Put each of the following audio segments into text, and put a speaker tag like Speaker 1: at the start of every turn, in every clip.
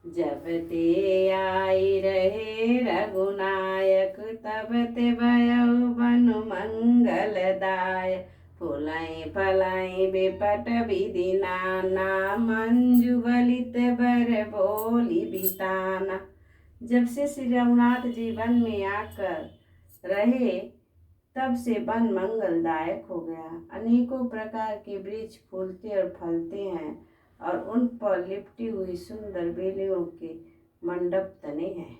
Speaker 1: जब ते आई रहे रघुनायक, तब ते भयउ बनु मंगलदायक। फुलाई फलाई बेपट विधि नाना, मंजू गलित बर बोली बिताना। जब से श्री रघुनाथ जी वन में आकर रहे, तब से वन मंगलदायक हो गया। अनेकों प्रकार के वृक्ष फूलते और फलते हैं और उन पर लिपटी हुई सुंदर बेलियों के मंडप तने हैं।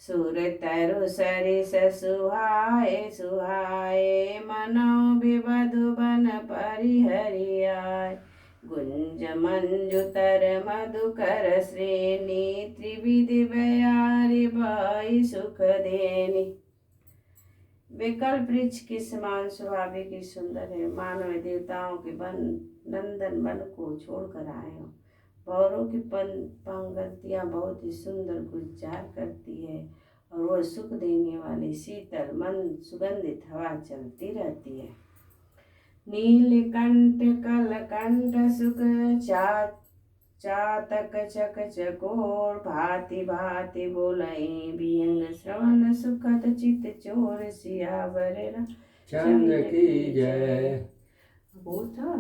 Speaker 1: सुर तरु सरिस सुहाए सुहाए, मनो विवधु बन परिहरियाय। गुंज मंजु तर मधुकर श्रेणी, त्रिविधि बयारी बाई सुख देनी। विकल्प वृक्ष के समान स्वाभाविक ही सुंदर है, मानव देवताओं के वन नंदन वन को छोड़कर आए हो। पौरों की पंक्तियां बहुत ही सुंदर गुलजार करती है और वह सुख देने वाली शीतल मंद सुगंधित हवा चलती रहती है। नीलकंठ कलकंठ सुख चातक चक चकोर, भांति भांति बोलई बियंग श्रवण सुखद चित चोर। सियावर
Speaker 2: चंद्र की जय।
Speaker 1: वो था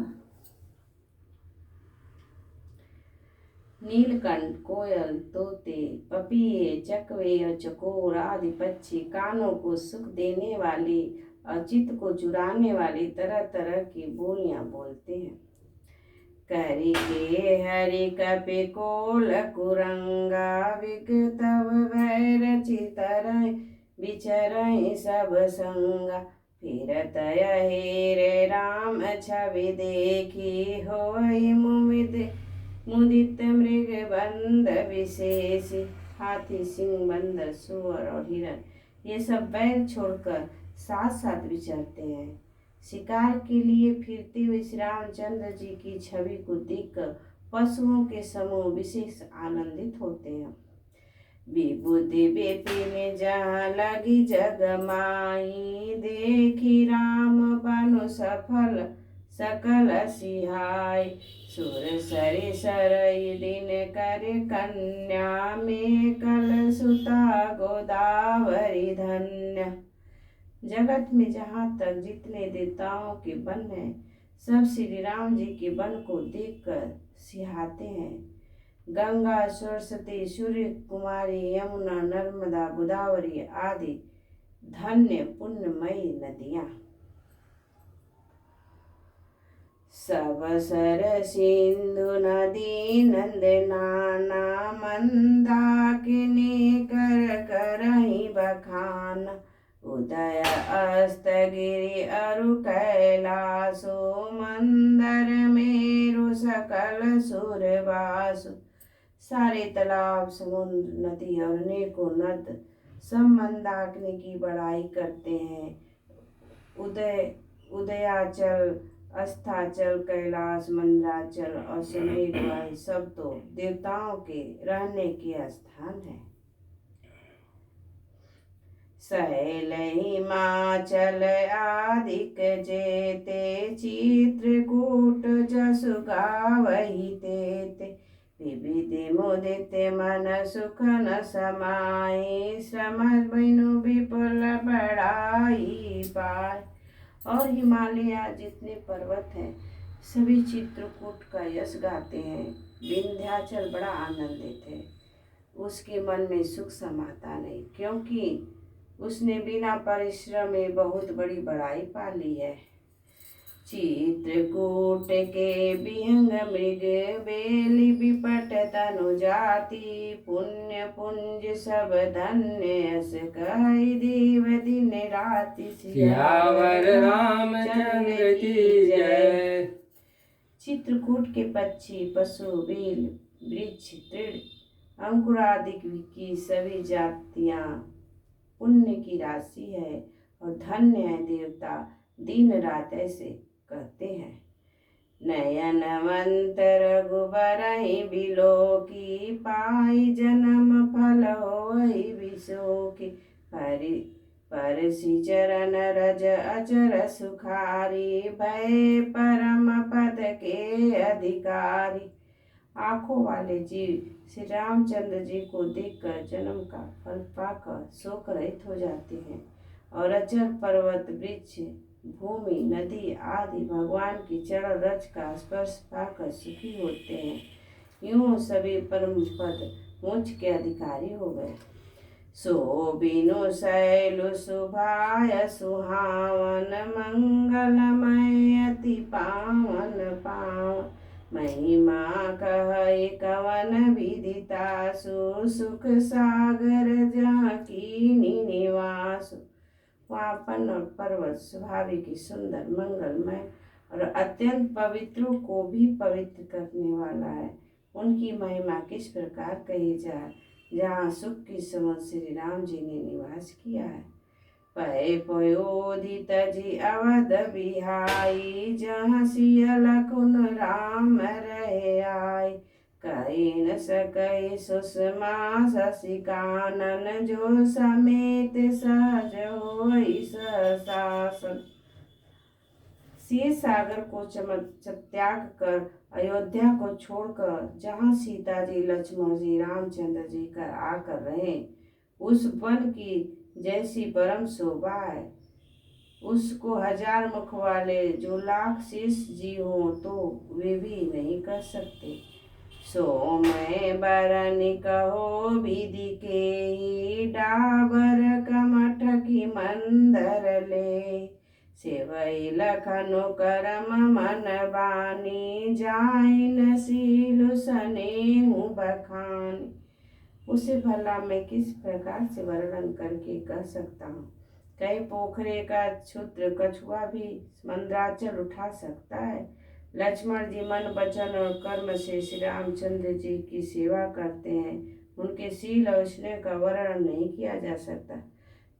Speaker 1: नीलकंठ, कोयल, तोते, पपीहे, चकवे और चकोर आदि पक्षी कानों को सुख देने वाली और चित्त को चुराने वाली तरह तरह की बोलियां बोलते हैं। करी के हरि कपि कोल कुरंगा, विगतव भैर चितरय विचरय सब संगा। फिरत हेरे राम छवि देखी, होई मुदित मृग बंद विशेष। हाथी, सिंह, बंदर, सुअर और हिरण ये सब बैर छोड़कर साथ साथ विचरते हैं। शिकार के लिए फिरते हुए श्री रामचंद्र जी की छवि को देखकर पशुओं के समूह विशेष आनंदित होते हैं। विबुद्धि बेपिन जहाँ लगी जगमाई, देखी राम बनु सफल सकल सिहाय। सुर सरि सरई दिन कर कन्या, में कल सुता गोदावरी धन्य। जगत में जहाँ तक जितने देवताओं के वन हैं, सब श्री राम जी के वन को देखकर सिहाते हैं। गंगा, सरस्वती, सूर्य कुमारी, यमुना, नर्मदा, गोदावरी आदि धन्य पुण्यमयी नदियाँ। सब सर सिंधु नदी नंद नाना, मंदाकिनी कर करहि बखान। उदय अस्त गिरि अरु कैलासो, मंदर मेरु सकल सुरवासु। सारे तालाब, समुद्र, नदी और अनेकों नद सब मंदाकिनी की बड़ाई करते हैं। उदयाचल, अस्ताचल, कैलाश, मंदराचल और सुमेरु सब तो देवताओं के रहने के स्थान है। शैल हिमाचल आदिक जेते, चित्रकूट जसु गावहि तेते। विविधि मुदित मन सुख न समाई, श्रम बिनु विपुल बड़ाई पाय। और हिमालय जितने पर्वत हैं सभी चित्रकूट का यश गाते हैं। विंध्याचल बड़ा आनंदित है, उसके मन में सुख समाता नहीं, क्योंकि उसने बिना परिश्रम में बहुत बड़ी बड़ाई पा ली है। चित्रकूट के विहंग मृग, बेली विपट तनु जाति। पुण्य पुंज सब धन्य, यस कहि देव दिन राति।
Speaker 2: सियावर रामचंद्र की जय।
Speaker 1: चित्रकूट के पक्षी, पशु, बेल, वृक्ष, तृण, अंकुर आदि की सभी जातियां पुण्य की राशि है और धन्य है। देवता दिन रात ऐसे कहते हैं। नयनवंत रघुबरहि बिलोकी, पाई जन्म फल होई विशोकी। परसि चरण रज अचर सुखारी, भय परम पद के अधिकारी। आंखों वाले जीव श्री रामचंद्र जी को देखकर जन्म का फल पाकर शोक रहित हो जाते हैं और अचल पर्वत वृक्ष भूमि नदी आदि भगवान की चरण रज का स्पर्श पाकर सुखी होते हैं। यूं सभी परम पद मोक्ष के अधिकारी हो गए। शोभिनु शैलु सुभाय सुहावन मंगलमय अति पावन पावन महिमा कह कवन विदितासु सुख सागर जहाँ कीनी निवासु। वापन और पर्वत स्वाभाविक ही सुंदर मंगलमय और अत्यंत पवित्रों को भी पवित्र करने वाला है। उनकी महिमा किस प्रकार कही जाए। जहाँ सुख की समझ श्री राम जी ने निवास किया है। पय पयोदित जी अवध बिहाई जहाँ सिय लखुन राम रहे आय। कही न सकै सुषमा शशिकानन जो समेत सहज होई शासन। क्षीर सागर को त्याग कर अयोध्या को छोड़कर जहाँ सीता जी लक्ष्मण जी रामचंद्र जी कर आकर रहे उस वन की जैसी परम शोभा है। उसको हजार मुख वाले जो लाख शीश जी हो तो वे भी नहीं कर सकते। सो मैं बरनि कहो विधि के डाबर कमठ की मंदर ले। सेवई लखनु करम मन बानी जाइन सीलु सनेहु बखानी। उसे भला मैं किस प्रकार से वर्णन करके कह सकता हूँ। कई पोखरे का क्षुद्र कछुआ भी मंद्राचल उठा सकता है। लक्ष्मण जी मन वचन और कर्म से श्री रामचंद्र जी की सेवा करते हैं। उनके शील और स्नेह का वर्णन नहीं किया जा सकता।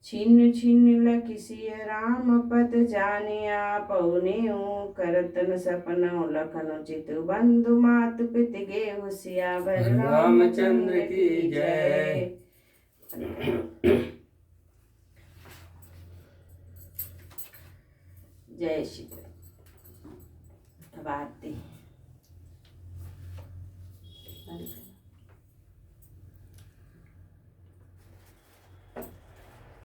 Speaker 1: छिन्न छिन्न लखिसिय राम पद जानिया पौने करतन सपनों लखन चित बंधु मातु पित गेहु सियावर
Speaker 2: रामचंद्र की जय।
Speaker 1: जय श्री राम। अब आरती।